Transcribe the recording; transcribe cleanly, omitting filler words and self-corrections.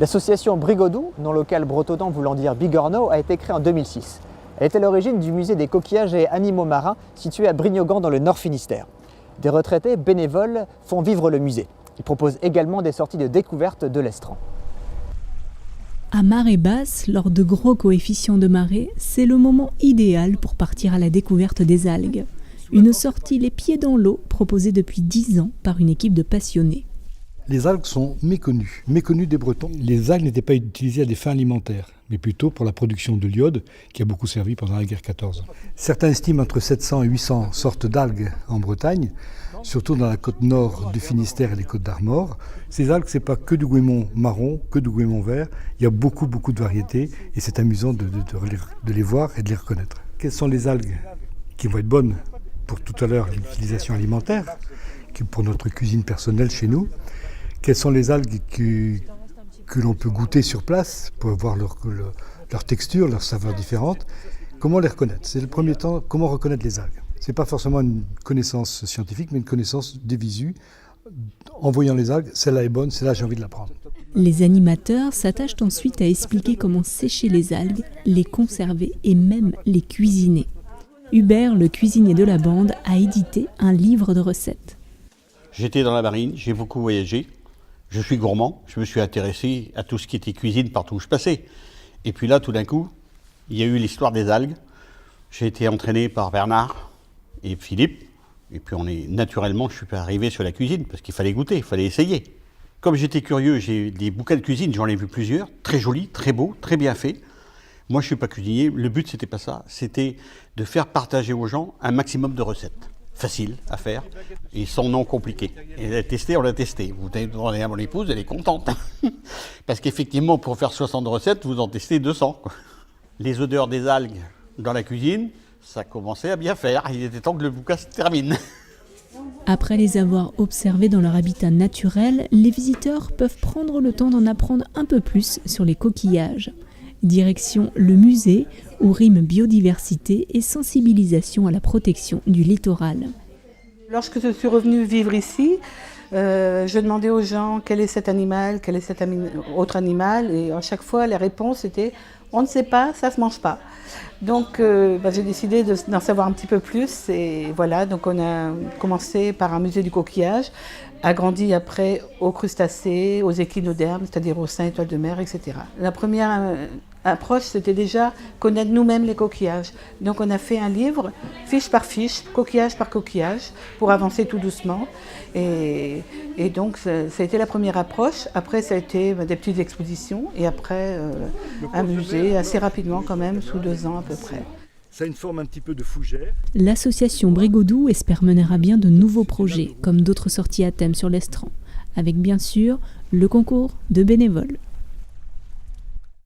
L'association Brigodou, nom local bretonnant voulant dire bigorneau, a été créée en 2006. Elle est à l'origine du musée des coquillages et animaux marins situé à Brignogan dans le Nord Finistère. Des retraités bénévoles font vivre le musée. Ils proposent également des sorties de découverte de l'estran. À marée basse, lors de gros coefficients de marée, c'est le moment idéal pour partir à la découverte des algues. Une sortie les pieds dans l'eau proposée depuis 10 ans par une équipe de passionnés. Les algues sont méconnues des Bretons. Les algues n'étaient pas utilisées à des fins alimentaires, mais plutôt pour la production de l'iode, qui a beaucoup servi pendant la guerre 14. Certains estiment entre 700 et 800 sortes d'algues en Bretagne, surtout dans la côte nord du Finistère et les côtes d'Armor. Ces algues, ce n'est pas que du goémon marron, que du goémon vert. Il y a beaucoup de variétés et c'est amusant de les voir et de les reconnaître. Quelles sont les algues qui vont être bonnes pour tout à l'heure l'utilisation alimentaire, pour notre cuisine personnelle chez nous? Quelles sont les algues que l'on peut goûter sur place pour voir leur texture, leur saveur différente? Comment les reconnaître? C'est le premier temps, comment reconnaître les algues? Ce n'est pas forcément une connaissance scientifique, mais une connaissance des visus. En voyant les algues, celle-là est bonne, celle-là j'ai envie de la prendre. Les animateurs s'attachent ensuite à expliquer comment sécher les algues, les conserver et même les cuisiner. Hubert, le cuisinier de la bande, a édité un livre de recettes. J'étais dans la marine, j'ai beaucoup voyagé. Je suis gourmand, je me suis intéressé à tout ce qui était cuisine partout où je passais. Et puis là, tout d'un coup, il y a eu l'histoire des algues. J'ai été entraîné par Bernard et Philippe. Et puis naturellement, je suis arrivé sur la cuisine parce qu'il fallait goûter, il fallait essayer. Comme j'étais curieux, j'ai des bouquins de cuisine, j'en ai vu plusieurs, très jolis, très beaux, très bien faits. Moi, je ne suis pas cuisinier, le but, c'était pas ça. C'était de faire partager aux gens un maximum de recettes. Facile à faire et sans nom compliqué. Et on l'a testé. Vous demandez à mon épouse, elle est contente. Parce qu'effectivement, pour faire 60 recettes, vous en testez 200. Quoi. Les odeurs des algues dans la cuisine, ça commençait à bien faire. Il était temps que le bouquin se termine. Après les avoir observés dans leur habitat naturel, les visiteurs peuvent prendre le temps d'en apprendre un peu plus sur les coquillages. Direction le musée, où rime biodiversité et sensibilisation à la protection du littoral. Lorsque je suis revenue vivre ici, je demandais aux gens quel est cet animal, quel est cet autre animal, et à chaque fois la réponse était « on ne sait pas, ça ne se mange pas ». Donc j'ai décidé d'en savoir un petit peu plus et voilà, donc on a commencé par un musée du coquillage, agrandi après aux crustacés, aux échinodermes, c'est-à-dire aux sains étoiles de mer, etc. La première approche, c'était déjà connaître nous-mêmes les coquillages. Donc on a fait un livre, fiche par fiche, coquillage par coquillage, pour avancer tout doucement. Et donc ça a été la première approche. Après ça a été des petites expositions et après un musée assez rapidement quand même, sous 2 ans à peu près. Ça a une forme un petit peu de fougère. L'association Brigodou espère mener à bien de nouveaux projets, comme d'autres sorties à thème sur l'estran, avec bien sûr le concours de bénévoles.